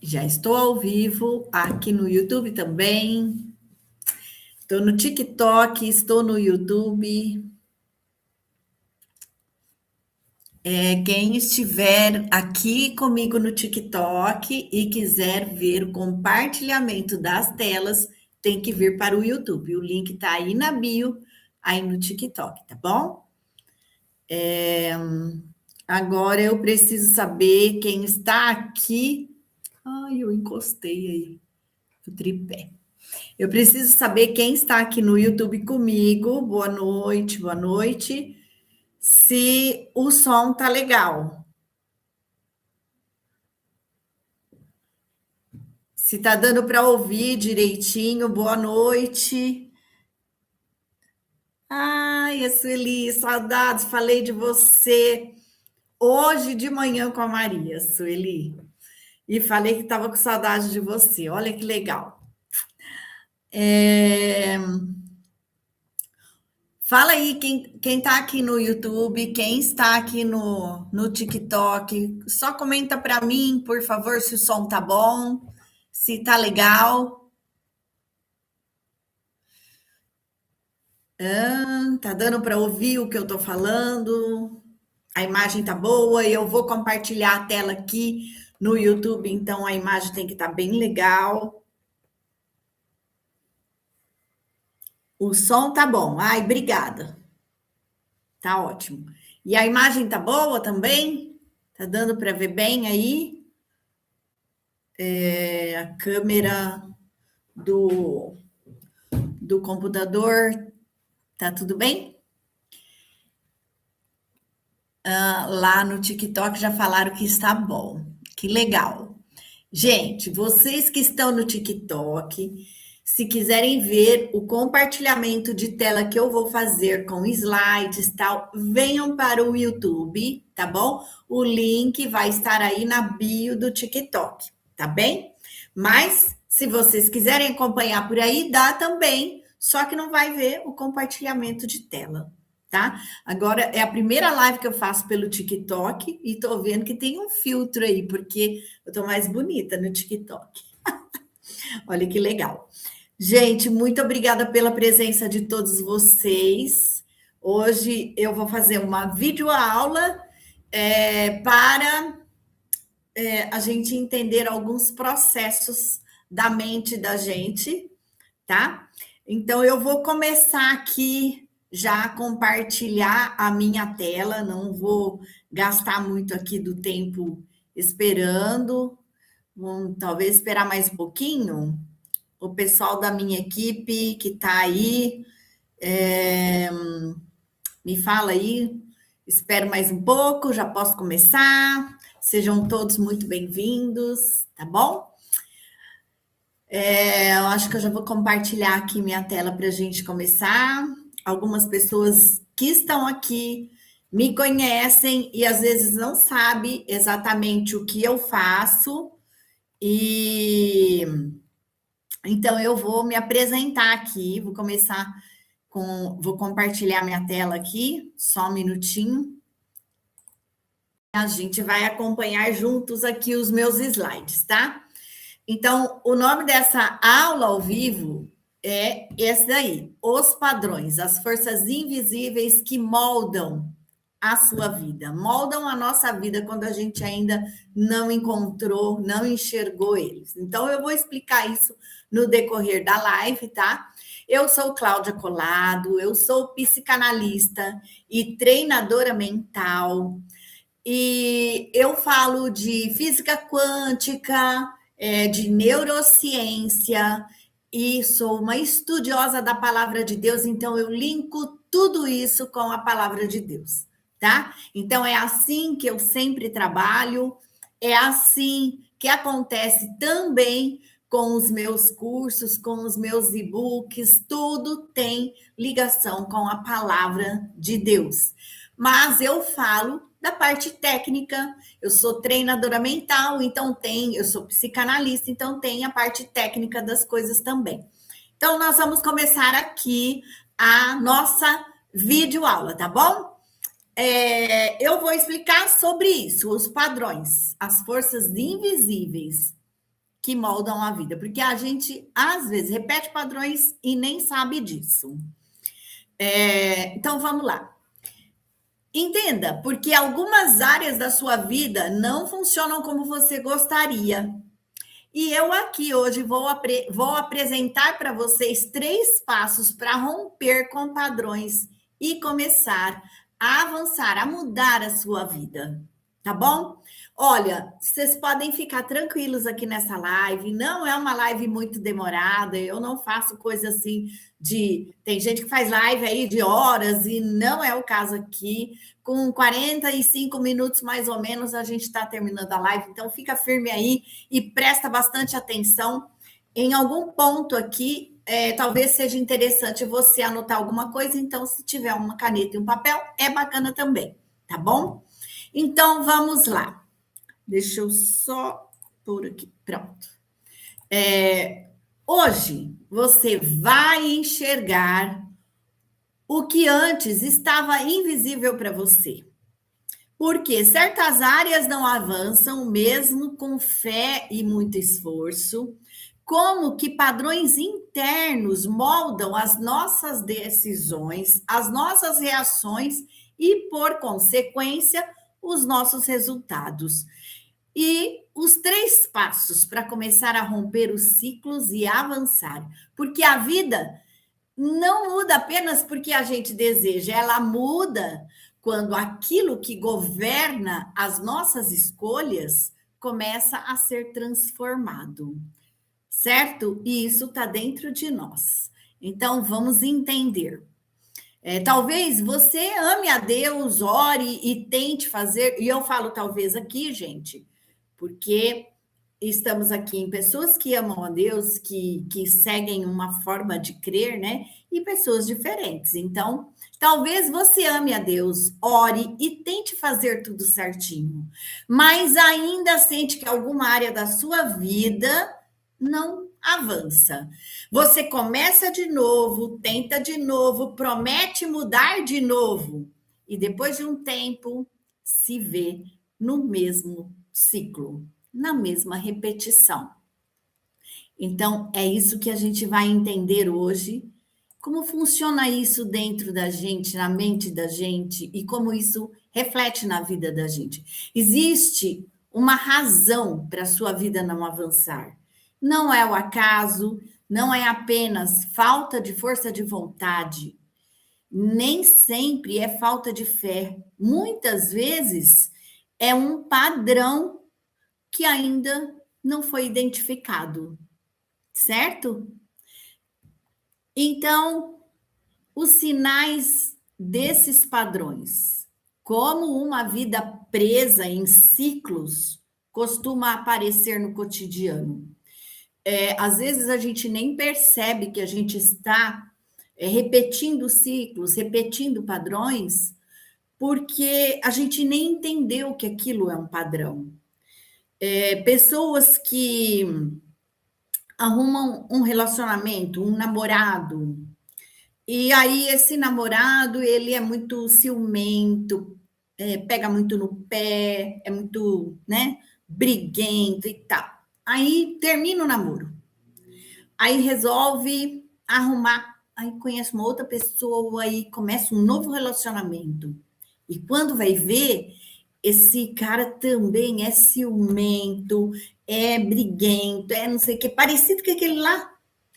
Já estou ao vivo aqui no YouTube também. Estou no TikTok, estou no YouTube. Quem estiver aqui comigo no TikTok e quiser ver o compartilhamento das telas, tem que vir para o YouTube. O link está aí na bio, aí no TikTok, tá bom? Agora eu preciso saber quem está aqui. Ai, eu encostei aí o tripé. Eu preciso saber quem está aqui no YouTube comigo. Boa noite, boa noite. Se o som tá legal. Se tá dando para ouvir direitinho. Boa noite. Ai, a Sueli, saudades. Falei de você hoje de manhã com a Maria, Sueli. E falei que estava com saudade de você. Olha que legal. Fala aí quem tá aqui no YouTube, quem está aqui no TikTok. Só comenta para mim, por favor, se o som tá bom, se tá legal. Tá dando para ouvir o que eu tô falando? A imagem tá boa? Eu vou compartilhar a tela aqui no YouTube, então a imagem tem que estar bem legal. O som tá bom. Ai, obrigada. Tá ótimo. E a imagem tá boa também? Tá dando para ver bem aí? A câmera do computador, tá tudo bem? Lá no TikTok já falaram que está bom. Que legal. Gente, vocês que estão no TikTok, se quiserem ver o compartilhamento de tela que eu vou fazer com slides e tal, venham para o YouTube, tá bom? O link vai estar aí na bio do TikTok, tá bem? Mas se vocês quiserem acompanhar por aí, dá também, só que não vai ver o compartilhamento de tela, tá? Agora é a primeira live que eu faço pelo TikTok e tô vendo que tem um filtro aí, porque eu tô mais bonita no TikTok. Olha que legal. Gente, muito obrigada pela presença de todos vocês. Hoje eu vou fazer uma videoaula para a gente entender alguns processos da mente da gente, tá? Então, eu vou começar aqui já a compartilhar a minha tela, não vou gastar muito aqui do tempo esperando. Vamos talvez esperar mais um pouquinho. O pessoal da minha equipe que está aí, me fala aí. Espero mais um pouco, já posso começar. Sejam todos muito bem-vindos, tá bom? Eu acho que eu já vou compartilhar aqui minha tela para a gente começar. Algumas pessoas que estão aqui me conhecem e às vezes não sabem exatamente o que eu faço, e então eu vou me apresentar aqui, vou compartilhar minha tela aqui, só um minutinho. A gente vai acompanhar juntos aqui os meus slides, tá? Então, o nome dessa aula ao vivo é esse daí: Os Padrões, as forças invisíveis que moldam a sua vida, moldam a nossa vida quando a gente ainda não encontrou, não enxergou eles. Então, eu vou explicar isso no decorrer da live, tá? Eu sou Cláudia Colado, eu sou psicanalista e treinadora mental, e eu falo de física quântica, de neurociência, e sou uma estudiosa da palavra de Deus, então eu linko tudo isso com a palavra de Deus, tá? Então é assim que eu sempre trabalho, é assim que acontece também com os meus cursos, com os meus e-books, tudo tem ligação com a palavra de Deus. Mas eu falo da parte técnica, eu sou treinadora mental, então eu sou psicanalista, então tem a parte técnica das coisas também. Então, nós vamos começar aqui a nossa videoaula, tá bom? Eu vou explicar sobre isso, os padrões, as forças invisíveis que moldam a vida, porque a gente, às vezes, repete padrões e nem sabe disso. Então, vamos lá. Entenda, porque algumas áreas da sua vida não funcionam como você gostaria. E eu aqui hoje vou apresentar para vocês 3 passos para romper com padrões e começar a avançar, a mudar a sua vida. Tá bom? Olha, vocês podem ficar tranquilos aqui nessa live. Não é uma live muito demorada. Eu não faço coisa assim de. Tem gente que faz live aí de horas e não é o caso aqui. Com 45 minutos mais ou menos, a gente está terminando a live. Então, fica firme aí e presta bastante atenção. Em algum ponto aqui, talvez seja interessante você anotar alguma coisa. Então, se tiver uma caneta e um papel, é bacana também. Tá bom? Então, vamos lá. Deixa eu só por aqui. Pronto. Hoje, você vai enxergar o que antes estava invisível para você. Porque certas áreas não avançam, mesmo com fé e muito esforço. Como que padrões internos moldam as nossas decisões, as nossas reações e, por consequência, os nossos resultados. E os 3 passos para começar a romper os ciclos e avançar. Porque a vida não muda apenas porque a gente deseja, ela muda quando aquilo que governa as nossas escolhas começa a ser transformado, certo? E isso está dentro de nós. Então, vamos entender. Talvez você ame a Deus, ore e tente fazer, e eu falo talvez aqui, gente, porque estamos aqui em pessoas que amam a Deus, que seguem uma forma de crer, né? E pessoas diferentes. Então, talvez você ame a Deus, ore e tente fazer tudo certinho, mas ainda sente que alguma área da sua vida não avança. Você começa de novo, tenta de novo, promete mudar de novo, e depois de um tempo se vê no mesmo ciclo, na mesma repetição. Então, é isso que a gente vai entender hoje, como funciona isso dentro da gente, na mente da gente, e como isso reflete na vida da gente. Existe uma razão para a sua vida não avançar. Não é o acaso, não é apenas falta de força de vontade, nem sempre é falta de fé. Muitas vezes é um padrão que ainda não foi identificado, certo? Então, os sinais desses padrões, como uma vida presa em ciclos, costuma aparecer no cotidiano. Às vezes a gente nem percebe que a gente está repetindo ciclos, repetindo padrões, porque a gente nem entendeu que aquilo é um padrão. Pessoas que arrumam um relacionamento, um namorado, e aí esse namorado, ele é muito ciumento, pega muito no pé, é muito, né, briguento e tal. Aí termina o namoro. Aí resolve arrumar, aí conhece uma outra pessoa, aí começa um novo relacionamento. E quando vai ver, esse cara também é ciumento, é briguento, é não sei o que, parecido com aquele lá.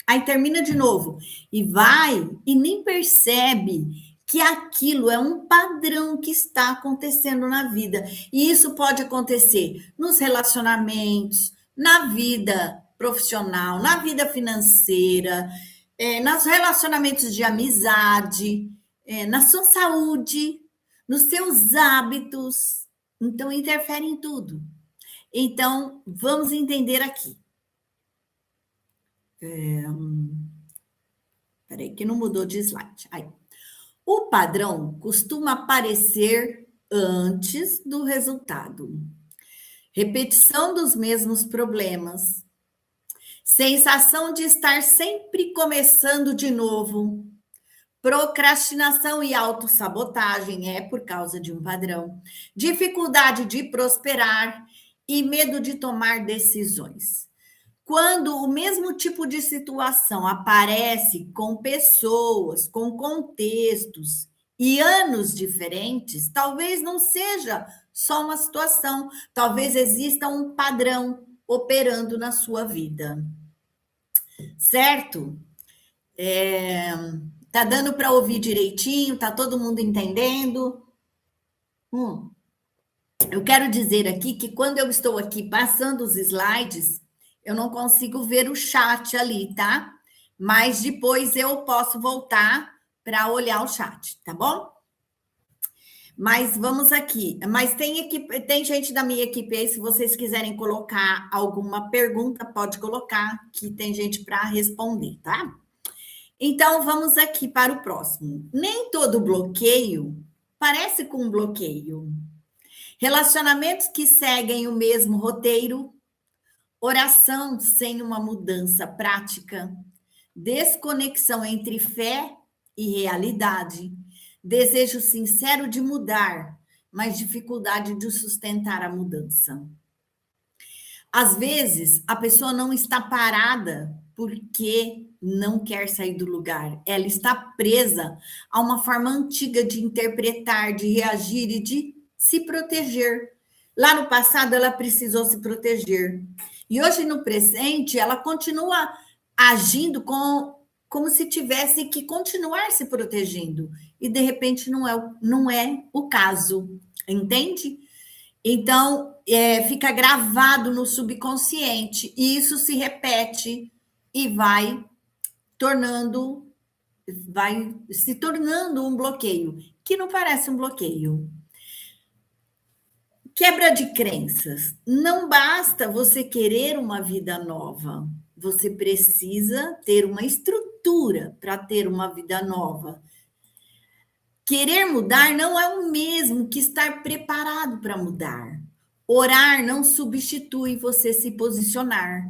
Aí termina de novo e vai e nem percebe que aquilo é um padrão que está acontecendo na vida. E isso pode acontecer nos relacionamentos, na vida profissional, na vida financeira, nos relacionamentos de amizade, na sua saúde, nos seus hábitos. Então, interfere em tudo. Então, vamos entender aqui. Peraí, que não mudou de slide. Aí. O padrão costuma aparecer antes do resultado. Repetição dos mesmos problemas. Sensação de estar sempre começando de novo. Procrastinação e autossabotagem é por causa de um padrão. Dificuldade de prosperar e medo de tomar decisões. Quando o mesmo tipo de situação aparece com pessoas, com contextos e anos diferentes, talvez não seja só uma situação, talvez exista um padrão operando na sua vida, certo? Tá dando para ouvir direitinho? Tá todo mundo entendendo? Hum. Eu quero dizer aqui que quando eu estou aqui passando os slides, eu não consigo ver o chat ali, tá? Mas depois eu posso voltar para olhar o chat, tá bom? Mas vamos aqui. Mas tem gente da minha equipe aí, se vocês quiserem colocar alguma pergunta, pode colocar, que tem gente para responder, tá? Então vamos aqui para o próximo. Nem todo bloqueio parece com um bloqueio. Relacionamentos que seguem o mesmo roteiro, oração sem uma mudança prática, desconexão entre fé e realidade, desejo sincero de mudar, mas dificuldade de sustentar a mudança. Às vezes, a pessoa não está parada porque não quer sair do lugar. Ela está presa a uma forma antiga de interpretar, de reagir e de se proteger. Lá no passado, ela precisou se proteger. E hoje, no presente, ela continua agindo como se tivesse que continuar se protegendo. E, de repente, não é o caso. Entende? Então, fica gravado no subconsciente, e isso se repete e vai se tornando um bloqueio, que não parece um bloqueio. Quebra de crenças. Não basta você querer uma vida nova, você precisa ter uma estrutura para ter uma vida nova. Querer mudar não é o mesmo que estar preparado para mudar. Orar não substitui você se posicionar.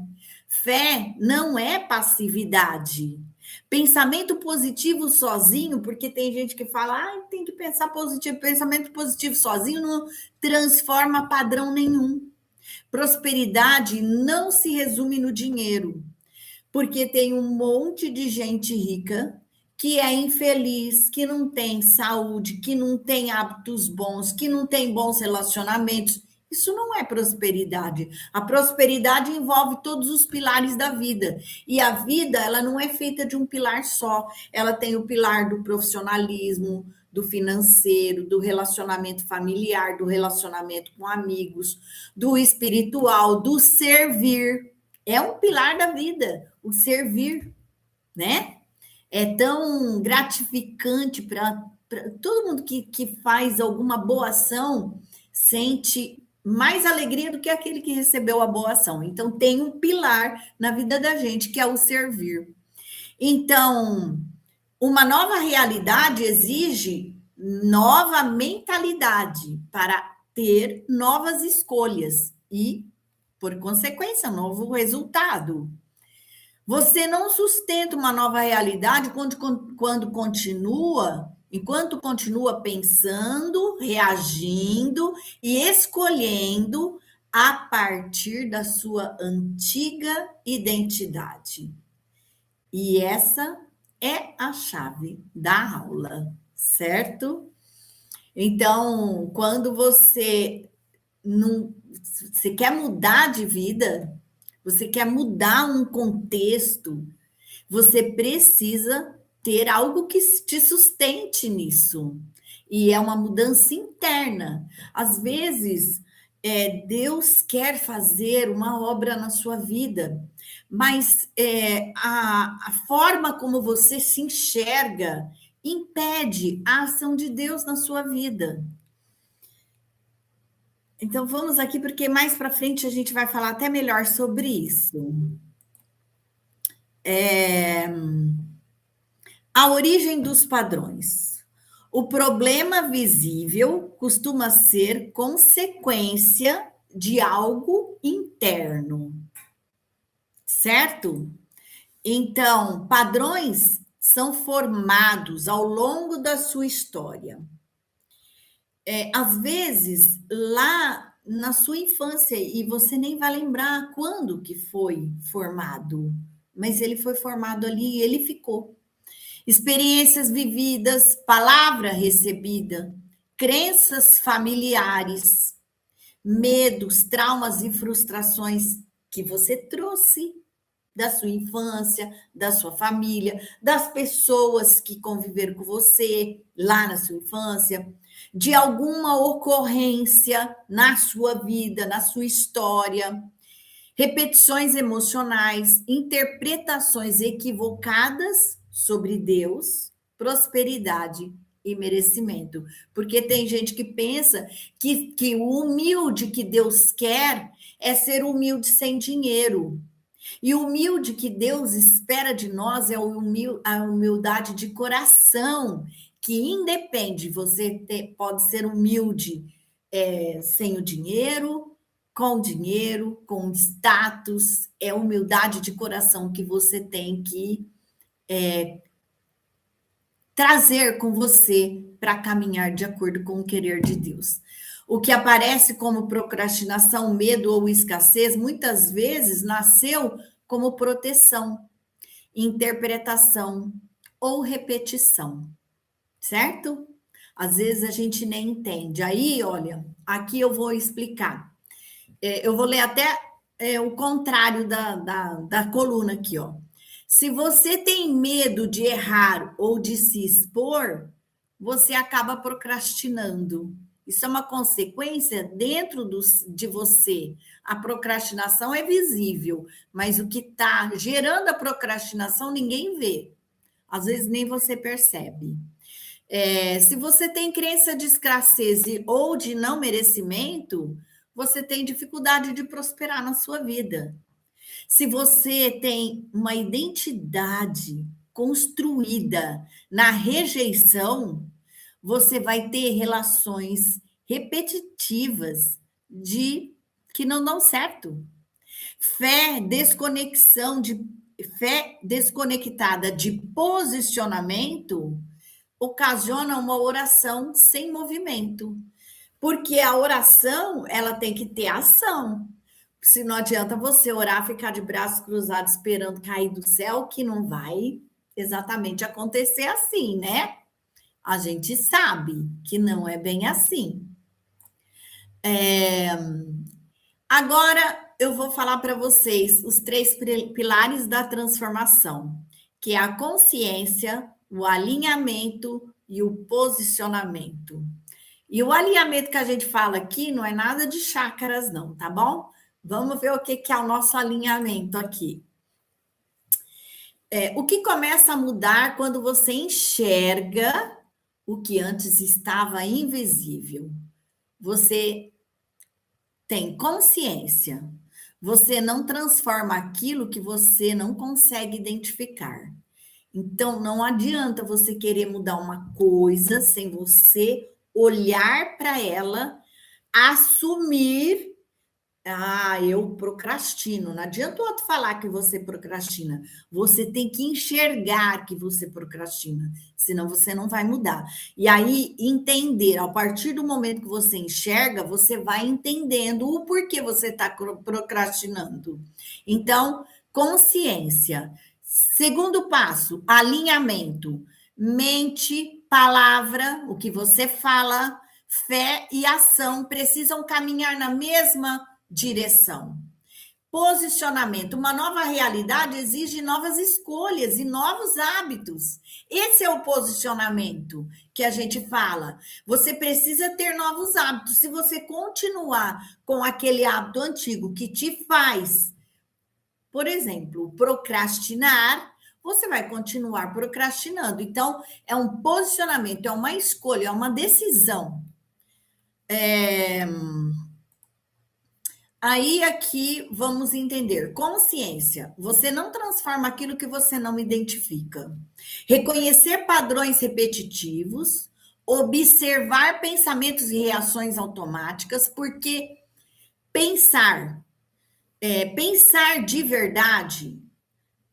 Fé não é passividade. Pensamento positivo sozinho, porque tem gente que fala, tem que pensar positivo. Pensamento positivo sozinho não transforma padrão nenhum. Prosperidade não se resume no dinheiro, porque tem um monte de gente rica que é infeliz, que não tem saúde, que não tem hábitos bons, que não tem bons relacionamentos. Isso não é prosperidade. A prosperidade envolve todos os pilares da vida. E a vida, ela não é feita de um pilar só. Ela tem o pilar do profissionalismo, do financeiro, do relacionamento familiar, do relacionamento com amigos, do espiritual, do servir. É um pilar da vida, o servir, né? É tão gratificante para todo mundo que faz alguma boa ação, sente mais alegria do que aquele que recebeu a boa ação. Então, tem um pilar na vida da gente, que é o servir. Então, uma nova realidade exige nova mentalidade para ter novas escolhas e, por consequência, novo resultado. Você não sustenta uma nova realidade enquanto continua pensando, reagindo e escolhendo a partir da sua antiga identidade. E essa é a chave da aula, certo? Então, quando você quer mudar de vida, você quer mudar um contexto, você precisa ter algo que te sustente nisso. E é uma mudança interna. Às vezes, Deus quer fazer uma obra na sua vida, mas a forma como você se enxerga impede a ação de Deus na sua vida. Então, vamos aqui, porque mais para frente a gente vai falar até melhor sobre isso. A origem dos padrões. O problema visível costuma ser consequência de algo interno, certo? Então, padrões são formados ao longo da sua história. Às vezes, lá na sua infância e você nem vai lembrar quando que foi formado, mas ele foi formado ali e ele ficou. Experiências vividas, palavra recebida, crenças familiares, medos, traumas e frustrações que você trouxe da sua infância, da sua família, das pessoas que conviveram com você lá na sua infância, de alguma ocorrência na sua vida, na sua história, repetições emocionais, interpretações equivocadas sobre Deus, prosperidade e merecimento. Porque tem gente que pensa que o humilde que Deus quer é ser humilde sem dinheiro. E o humilde que Deus espera de nós é a humildade de coração, que independe, pode ser humilde sem o dinheiro, com status, é humildade de coração que você tem que trazer com você para caminhar de acordo com o querer de Deus. O que aparece como procrastinação, medo ou escassez, muitas vezes nasceu como proteção, interpretação ou repetição, certo? Às vezes a gente nem entende. Aí, olha, aqui eu vou explicar. Eu vou ler até o contrário da coluna aqui, ó. Se você tem medo de errar ou de se expor, você acaba procrastinando. Isso é uma consequência dentro de você. A procrastinação é visível, mas o que está gerando a procrastinação ninguém vê. Às vezes nem você percebe. Se você tem crença de escassez ou de não merecimento, você tem dificuldade de prosperar na sua vida. Se você tem uma identidade construída na rejeição, você vai ter relações repetitivas de que não dão certo. Fé desconectada de posicionamento ocasiona uma oração sem movimento. Porque a oração, ela tem que ter ação. Se não adianta você orar, ficar de braços cruzados esperando cair do céu, que não vai exatamente acontecer assim, né? A gente sabe que não é bem assim. Agora eu vou falar para vocês os 3 pilares da transformação, que é a consciência, o alinhamento e o posicionamento. E o alinhamento que a gente fala aqui não é nada de chácaras, não, tá bom? Vamos ver o que é o nosso alinhamento aqui. O que começa a mudar quando você enxerga o que antes estava invisível. Você tem consciência. Você não transforma aquilo que você não consegue identificar. Então, não adianta você querer mudar uma coisa sem você olhar para ela, assumir. Eu procrastino. Não adianta o outro falar que você procrastina. Você tem que enxergar que você procrastina, senão você não vai mudar. E aí, entender, a partir do momento que você enxerga, você vai entendendo o porquê você está procrastinando. Então, consciência. Segundo passo, alinhamento. Mente, palavra, o que você fala, fé e ação precisam caminhar na mesma direção. Posicionamento. Uma nova realidade exige novas escolhas e novos hábitos. Esse é o posicionamento que a gente fala. Você precisa ter novos hábitos. Se você continuar com aquele hábito antigo que te faz, por exemplo, procrastinar, você vai continuar procrastinando. Então, é um posicionamento, é uma escolha, é uma decisão. Aí aqui vamos entender. Consciência. Você não transforma aquilo que você não identifica. Reconhecer padrões repetitivos, observar pensamentos e reações automáticas, porque pensar de verdade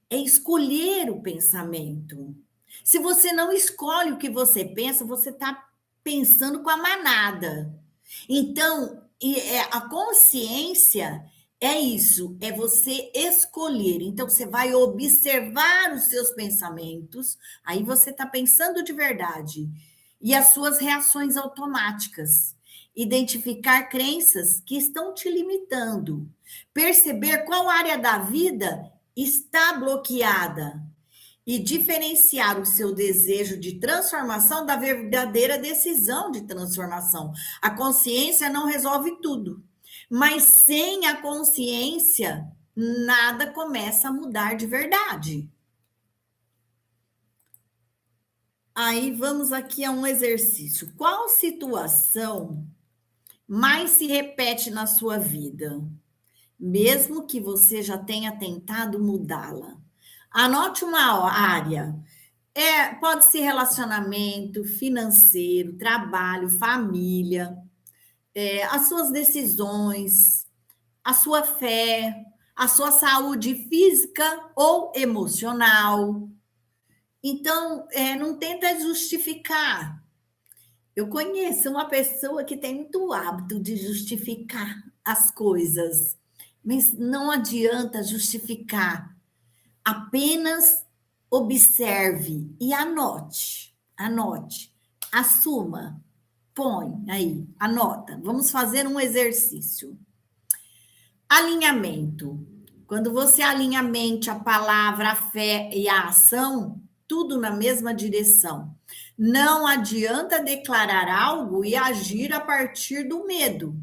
é escolher o pensamento. Se você não escolhe o que você pensa, você está pensando com a manada. Então, a consciência é isso, é você escolher. Então, você vai observar os seus pensamentos, aí você está pensando de verdade, e as suas reações automáticas. Identificar crenças que estão te limitando. Perceber qual área da vida está bloqueada e diferenciar o seu desejo de transformação da verdadeira decisão de transformação. A consciência não resolve tudo, mas sem a consciência, nada começa a mudar de verdade. Aí vamos aqui a um exercício. Qual situação mais se repete na sua vida, mesmo que você já tenha tentado mudá-la? Anote uma área. Pode ser relacionamento, financeiro, trabalho, família, as suas decisões, a sua fé, a sua saúde física ou emocional. Então, não tenta justificar. Eu conheço uma pessoa que tem muito hábito de justificar as coisas, mas não adianta justificar. Apenas observe e anote. Anote. Assuma. Põe aí, anota. Vamos fazer um exercício. Alinhamento. Quando você alinha a mente, a palavra, a fé e a ação, tudo na mesma direção. Não adianta declarar algo e agir a partir do medo.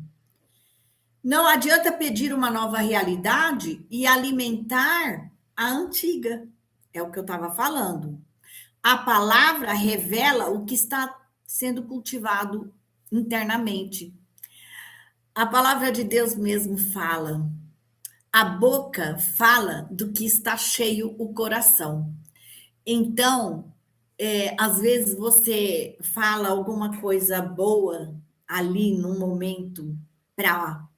Não adianta pedir uma nova realidade e alimentar a antiga. É o que eu estava falando. A palavra revela o que está sendo cultivado internamente. A palavra de Deus mesmo fala. A boca fala do que está cheio o coração. Então, às vezes você fala alguma coisa boa ali no momento para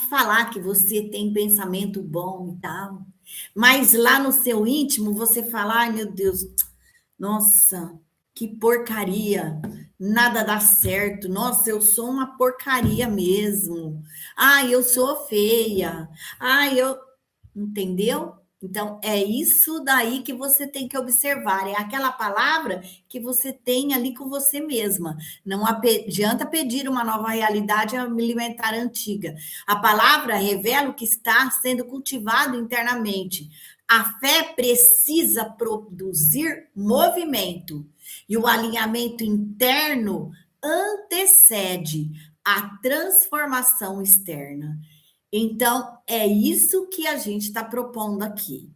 falar que você tem pensamento bom e tal, mas lá no seu íntimo você fala, ai meu Deus, nossa, que porcaria, nada dá certo, nossa, eu sou uma porcaria mesmo, ai, eu sou feia, ai, entendeu? Então, é isso daí que você tem que observar, é aquela palavra que você tem ali com você mesma. Não adianta pedir uma nova realidade e alimentar a antiga. A palavra revela o que está sendo cultivado internamente. A fé precisa produzir movimento, e o alinhamento interno antecede a transformação externa. Então, é isso que a gente está propondo aqui.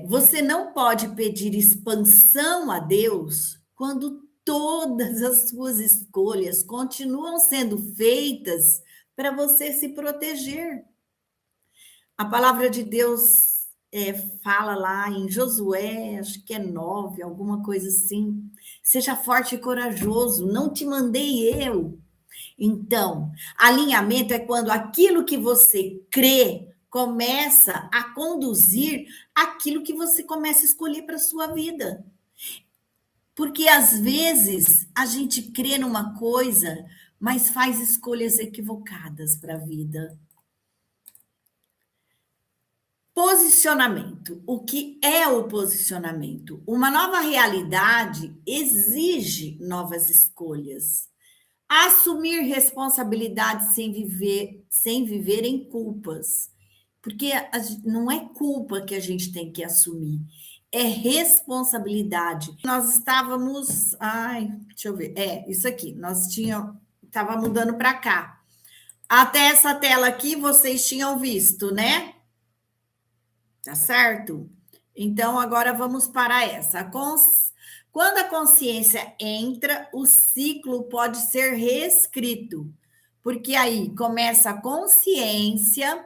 Você não pode pedir expansão a Deus quando todas as suas escolhas continuam sendo feitas para você se proteger. A palavra de Deus fala lá em Josué, acho que é 9, alguma coisa assim. Seja forte e corajoso, não te mandei eu. Então, alinhamento é quando aquilo que você crê começa a conduzir aquilo que você começa a escolher para a sua vida. Porque às vezes a gente crê numa coisa, mas faz escolhas equivocadas para a vida. Posicionamento. O que é o posicionamento? Uma nova realidade exige novas escolhas. Assumir responsabilidade sem viver em culpas. Porque não é culpa que a gente tem que assumir, é responsabilidade. Nós estávamos. Ai, deixa eu ver. Isso aqui. Estava mudando para cá. Até essa tela aqui vocês tinham visto, né? Tá certo? Então, agora vamos para essa. Quando a consciência entra, o ciclo pode ser reescrito, porque aí começa a consciência,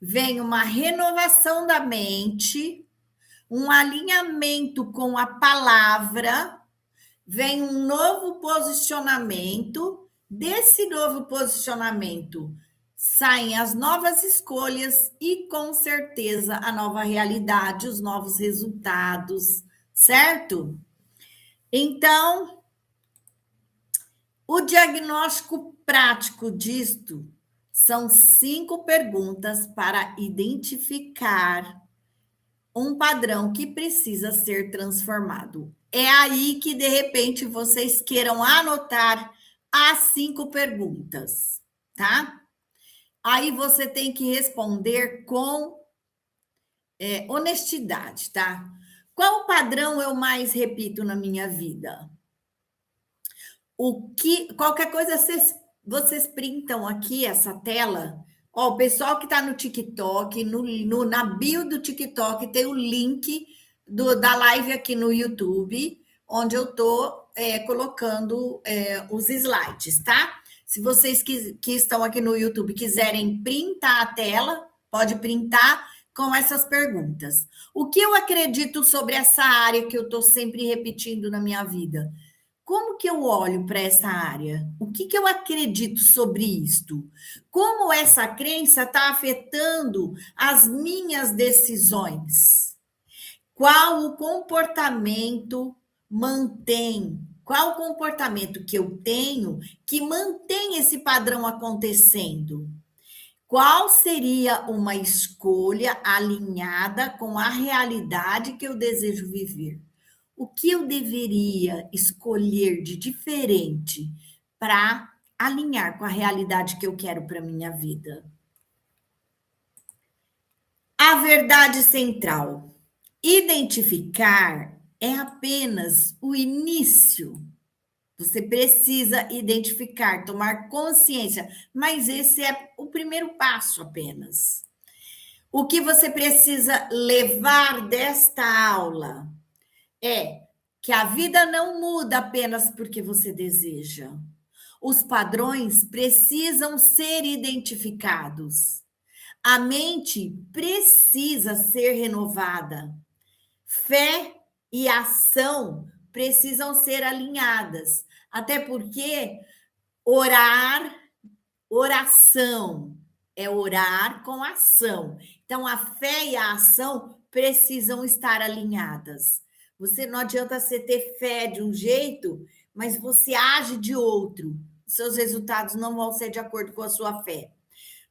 vem uma renovação da mente, um alinhamento com a palavra, vem um novo posicionamento. Desse novo posicionamento saem as novas escolhas e, com certeza, a nova realidade, os novos resultados, certo? Então, O diagnóstico prático disto são 5 perguntas para identificar um padrão que precisa ser transformado. É aí que, de repente, vocês queiram anotar as 5 perguntas, tá? Aí você tem que responder com honestidade, tá? Qual padrão eu mais repito na minha vida? Qualquer coisa vocês printam aqui essa tela. Ó, o pessoal que está no TikTok, na bio do TikTok tem o link da live aqui no YouTube, onde eu estou colocando os slides, tá? Se vocês que estão aqui no YouTube quiserem printar a tela, pode printar com essas perguntas. O que eu acredito sobre essa área que eu estou sempre repetindo na minha vida? Como que eu olho para essa área? O que eu acredito sobre isto? Como essa crença está afetando as minhas decisões? Qual o comportamento mantém? Qual o comportamento que eu tenho que mantém esse padrão acontecendo? Qual seria uma escolha alinhada com a realidade que eu desejo viver? O que eu deveria escolher de diferente para alinhar com a realidade que eu quero para minha vida? A verdade central. Identificar é apenas o início. Você precisa identificar, tomar consciência, mas esse é o primeiro passo apenas. O que você precisa levar desta aula é que a vida não muda apenas porque você deseja. Os padrões precisam ser identificados. A mente precisa ser renovada. Fé e ação precisam ser alinhadas. Até porque oração é orar com ação. Então, a fé e a ação precisam estar alinhadas. Você não adianta você ter fé de um jeito, mas você age de outro. Seus resultados não vão ser de acordo com a sua fé.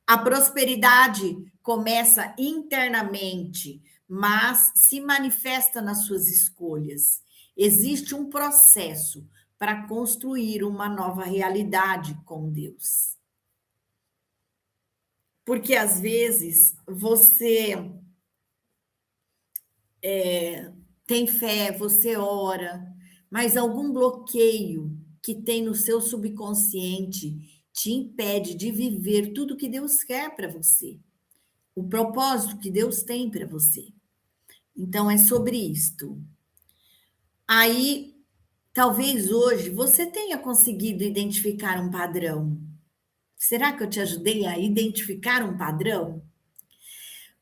A prosperidade começa internamente, mas se manifesta nas suas escolhas. Existe um processo para construir uma nova realidade com Deus. Porque às vezes você tem fé, você ora, mas algum bloqueio que tem no seu subconsciente te impede de viver tudo que Deus quer para você, o propósito que Deus tem para você. Então é sobre isto. Aí, talvez hoje você tenha conseguido identificar um padrão. Será que eu te ajudei a identificar um padrão?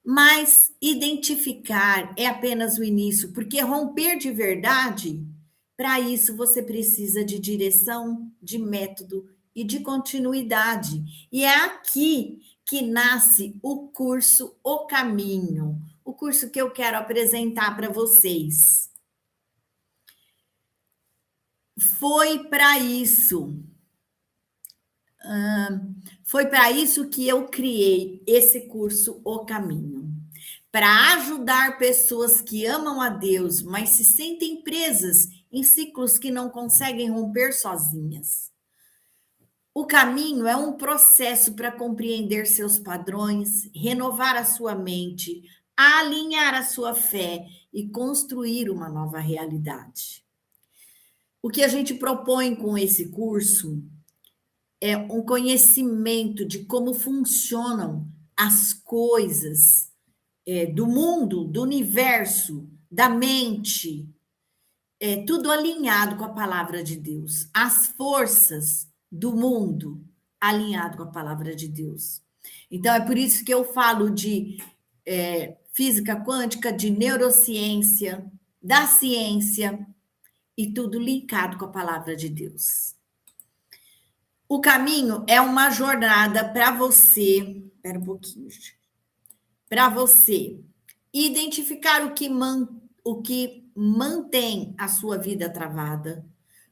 Mas identificar é apenas o início, porque romper de verdade, para isso você precisa de direção, de método e de continuidade. E é aqui que nasce o curso O Caminho, o curso que eu quero apresentar para vocês. Foi para isso. Foi para isso que eu criei esse curso O Caminho, para ajudar pessoas que amam a Deus, mas se sentem presas em ciclos que não conseguem romper sozinhas. O caminho é um processo para compreender seus padrões, renovar a sua mente, alinhar a sua fé e construir uma nova realidade. O que a gente propõe com esse curso é um conhecimento de como funcionam as coisas do mundo, do universo, da mente, tudo alinhado com a palavra de Deus. As forças do mundo alinhado com a palavra de Deus. Então, é por isso que eu falo de física quântica, de neurociência, da ciência, e tudo linkado com a palavra de Deus. O caminho é uma jornada para você. Espera um pouquinho, gente. Para você identificar o que mantém a sua vida travada,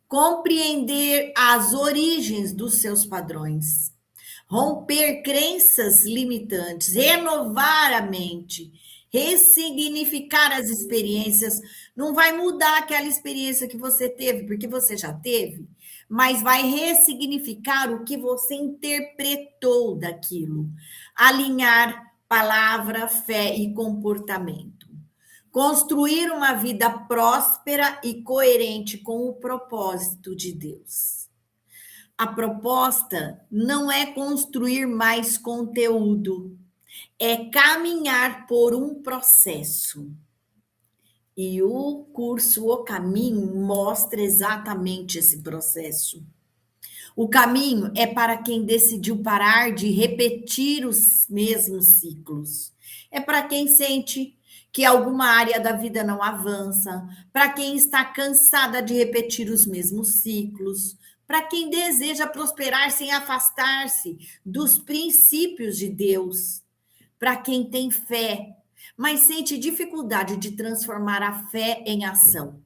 compreender as origens dos seus padrões, romper crenças limitantes, renovar a mente, ressignificar as experiências. Não vai mudar aquela experiência que você teve, porque você já teve, mas vai ressignificar o que você interpretou daquilo. Alinhar palavra, fé e comportamento. Construir uma vida próspera e coerente com o propósito de Deus. A proposta não é construir mais conteúdo, é caminhar por um processo. E o curso O Caminho mostra exatamente esse processo. O caminho é para quem decidiu parar de repetir os mesmos ciclos. É para quem sente que alguma área da vida não avança, para quem está cansada de repetir os mesmos ciclos, para quem deseja prosperar sem afastar-se dos princípios de Deus, para quem tem fé, mas sente dificuldade de transformar a fé em ação,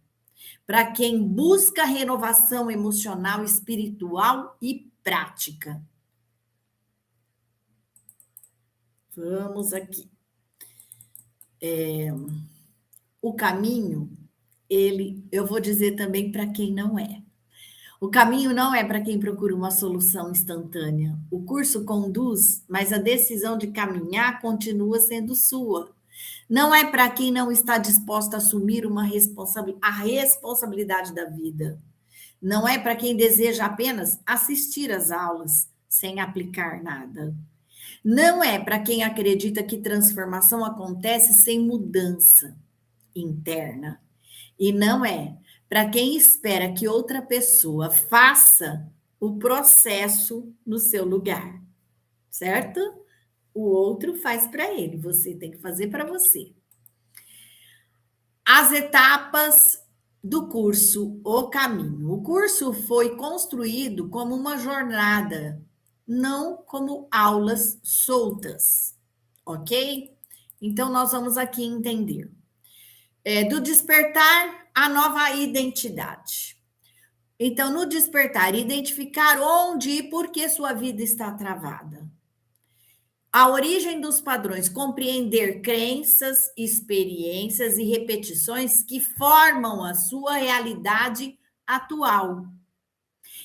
para quem busca renovação emocional, espiritual e prática. Vamos aqui. O caminho, eu vou dizer também para quem não é. O caminho não é para quem procura uma solução instantânea. O curso conduz, mas a decisão de caminhar continua sendo sua. Não é para quem não está disposto a assumir a responsabilidade da vida. Não é para quem deseja apenas assistir às aulas sem aplicar nada. Não é para quem acredita que transformação acontece sem mudança interna. E não é para quem espera que outra pessoa faça o processo no seu lugar, certo? O outro faz para ele, você tem que fazer para você. As etapas do curso O Caminho. O curso foi construído como uma jornada, não como aulas soltas, ok? Então, nós vamos aqui entender. Do despertar à nova identidade. Então, no despertar, identificar onde e por que sua vida está travada. A origem dos padrões, compreender crenças, experiências e repetições que formam a sua realidade atual.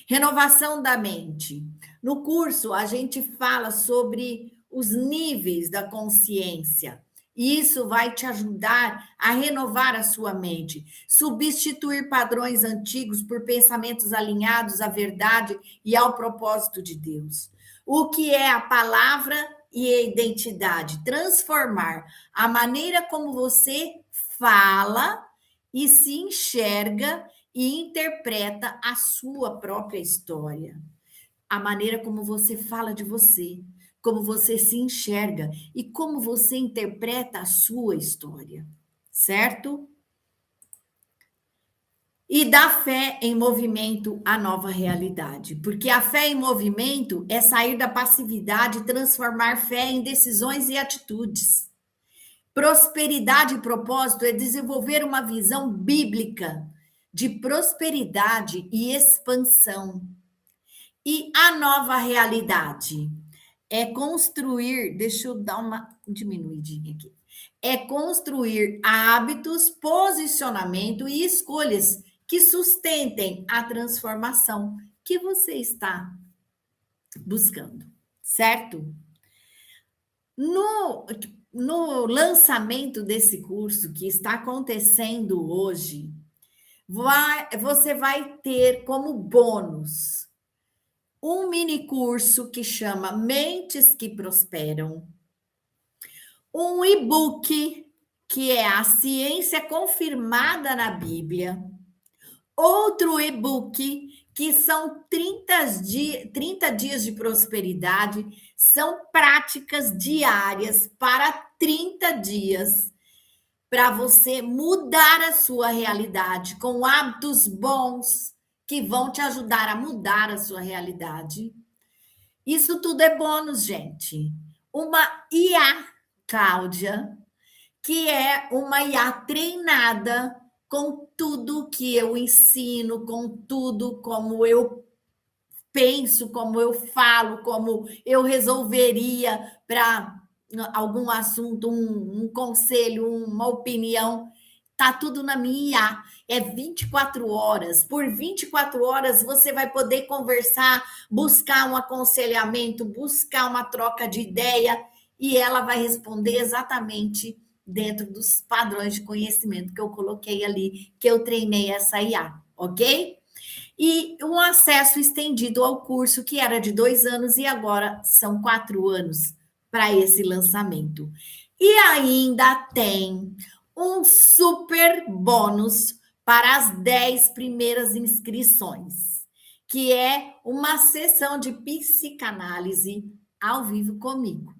Renovação da mente. No curso, a gente fala sobre os níveis da consciência. E isso vai te ajudar a renovar a sua mente, substituir padrões antigos por pensamentos alinhados à verdade e ao propósito de Deus. O que é a palavra e a identidade? Transformar a maneira como você fala e se enxerga e interpreta a sua própria história. A maneira como você fala de você, como você se enxerga e como você interpreta a sua história, certo? E da fé em movimento à nova realidade, porque a fé em movimento é sair da passividade e transformar fé em decisões e atitudes. Prosperidade e propósito é desenvolver uma visão bíblica de prosperidade e expansão. E a nova realidade é construir, deixa eu dar uma diminuidinha aqui. É construir hábitos, posicionamento e escolhas que sustentem a transformação que você está buscando, certo? No lançamento desse curso que está acontecendo hoje, você vai ter como bônus um mini curso que chama Mentes que Prosperam, um e-book que é a ciência confirmada na Bíblia, outro e-book que são 30 dias de prosperidade, são práticas diárias para 30 dias para você mudar a sua realidade com hábitos bons que vão te ajudar a mudar a sua realidade. Isso tudo é bônus, gente. Uma IA, Cláudia, que é uma IA treinada com tudo que eu ensino, com tudo como eu penso, como eu falo, como eu resolveria para algum assunto, um conselho, uma opinião. Tá tudo na minha IA. É 24 horas. Por 24 horas você vai poder conversar, buscar um aconselhamento, buscar uma troca de ideia e ela vai responder exatamente dentro dos padrões de conhecimento que eu coloquei ali, que eu treinei essa IA, ok? E um acesso estendido ao curso, que era de 2 anos e agora são 4 anos para esse lançamento. E ainda tem um super bônus para as 10 primeiras inscrições, que é uma sessão de psicanálise ao vivo comigo.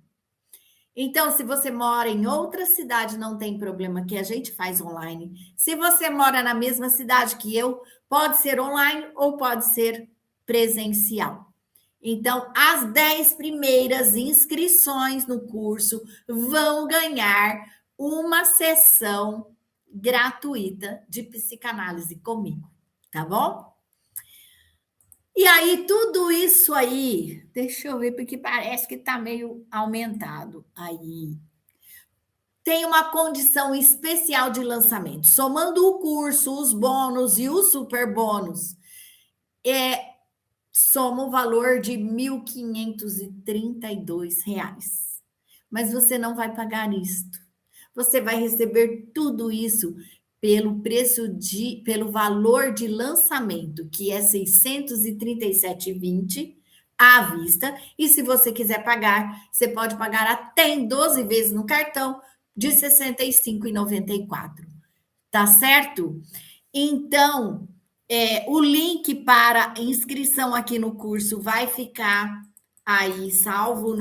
Então, se você mora em outra cidade, não tem problema, que a gente faz online. Se você mora na mesma cidade que eu, pode ser online ou pode ser presencial. Então, as 10 primeiras inscrições no curso vão ganhar uma sessão gratuita de psicanálise comigo, tá bom? E aí, tudo isso aí, deixa eu ver, porque parece que está meio aumentado. Aí, tem uma condição especial de lançamento. Somando o curso, os bônus e o super bônus, soma o valor de R$ 1.532. Mas você não vai pagar isto. Você vai receber tudo isso pelo valor de lançamento, que é R$ 637,20 à vista. E se você quiser pagar, você pode pagar até em 12 vezes no cartão de R$ 65,94. Tá certo? Então, o link para inscrição aqui no curso vai ficar aí salvo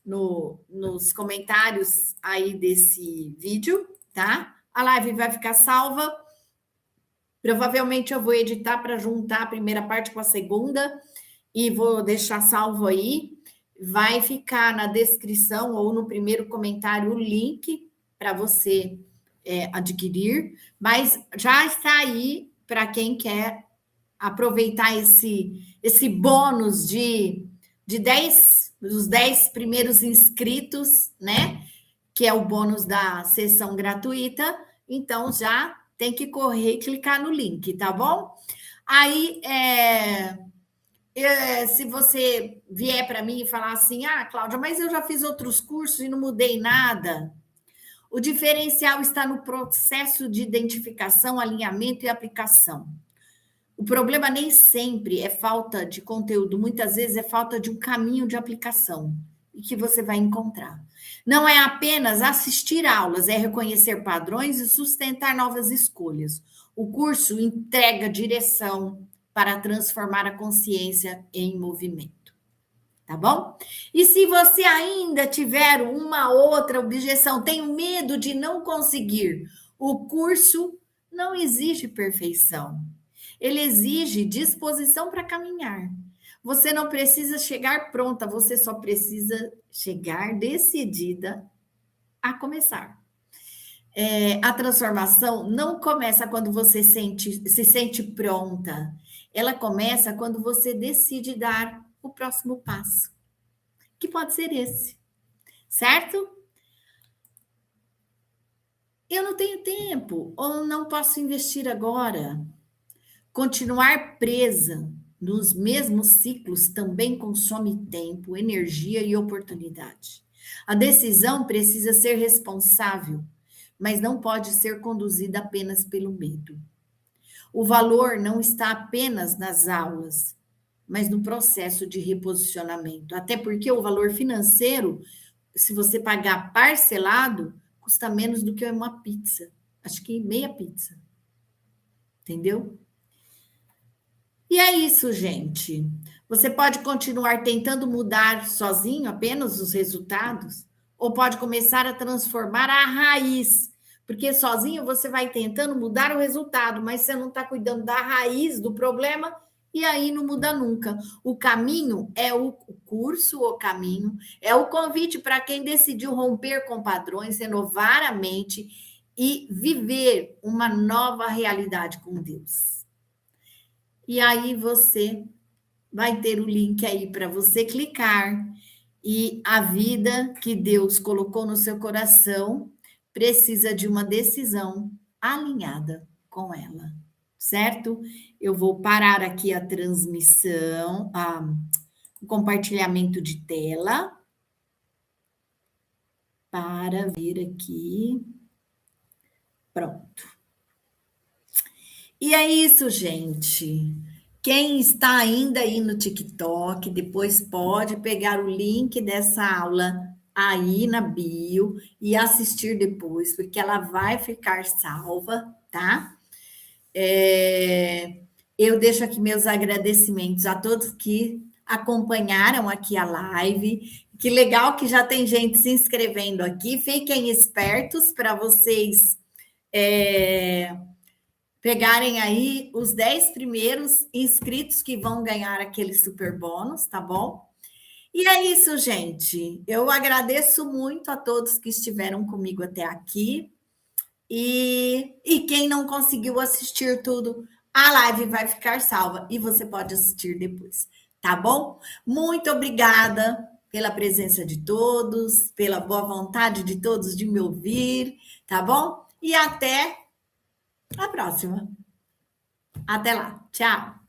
nos comentários aí desse vídeo, tá? A live vai ficar salva. Provavelmente eu vou editar para juntar a primeira parte com a segunda e vou deixar salvo aí. Vai ficar na descrição ou no primeiro comentário o link para você adquirir, mas já está aí para quem quer aproveitar esse bônus de 10, dos 10 primeiros inscritos, né? Que é o bônus da sessão gratuita. Então, já tem que correr e clicar no link, tá bom? Aí, se você vier para mim e falar assim, Cláudia, mas eu já fiz outros cursos e não mudei nada. O diferencial está no processo de identificação, alinhamento e aplicação. O problema nem sempre é falta de conteúdo, muitas vezes é falta de um caminho de aplicação e que você vai encontrar. Não é apenas assistir aulas, é reconhecer padrões e sustentar novas escolhas. O curso entrega direção para transformar a consciência em movimento. Tá bom? E se você ainda tiver uma outra objeção, tenho medo de não conseguir, o curso não exige perfeição. Ele exige disposição para caminhar. Você não precisa chegar pronta, você só precisa chegar decidida a começar. A transformação não começa quando você se sente pronta. Ela começa quando você decide dar o próximo passo, que pode ser esse, certo? Eu não tenho tempo, ou não posso investir agora. Continuar presa nos mesmos ciclos também consome tempo, energia e oportunidade. A decisão precisa ser responsável, mas não pode ser conduzida apenas pelo medo. O valor não está apenas nas aulas, mas no processo de reposicionamento. Até porque o valor financeiro, se você pagar parcelado, custa menos do que uma pizza. Acho que meia pizza. Entendeu? E é isso, gente. Você pode continuar tentando mudar sozinho apenas os resultados, ou pode começar a transformar a raiz, porque sozinho você vai tentando mudar o resultado, mas você não está cuidando da raiz do problema e aí não muda nunca. O caminho é o curso, o caminho é o convite para quem decidiu romper com padrões, renovar a mente e viver uma nova realidade com Deus. E aí você vai ter o link aí para você clicar e a vida que Deus colocou no seu coração precisa de uma decisão alinhada com ela, certo? Eu vou parar aqui a transmissão, o compartilhamento de tela para ver aqui. Pronto. E é isso, gente. Quem está ainda aí no TikTok, depois pode pegar o link dessa aula aí na bio e assistir depois, porque ela vai ficar salva, tá? Eu deixo aqui meus agradecimentos a todos que acompanharam aqui a live. Que legal que já tem gente se inscrevendo aqui. Fiquem espertos para vocês pegarem aí os 10 primeiros inscritos que vão ganhar aquele super bônus, tá bom? E é isso, gente. Eu agradeço muito a todos que estiveram comigo até aqui. E quem não conseguiu assistir tudo, a live vai ficar salva e você pode assistir depois, tá bom? Muito obrigada pela presença de todos, pela boa vontade de todos de me ouvir, tá bom? E até a próxima. Até lá. Tchau.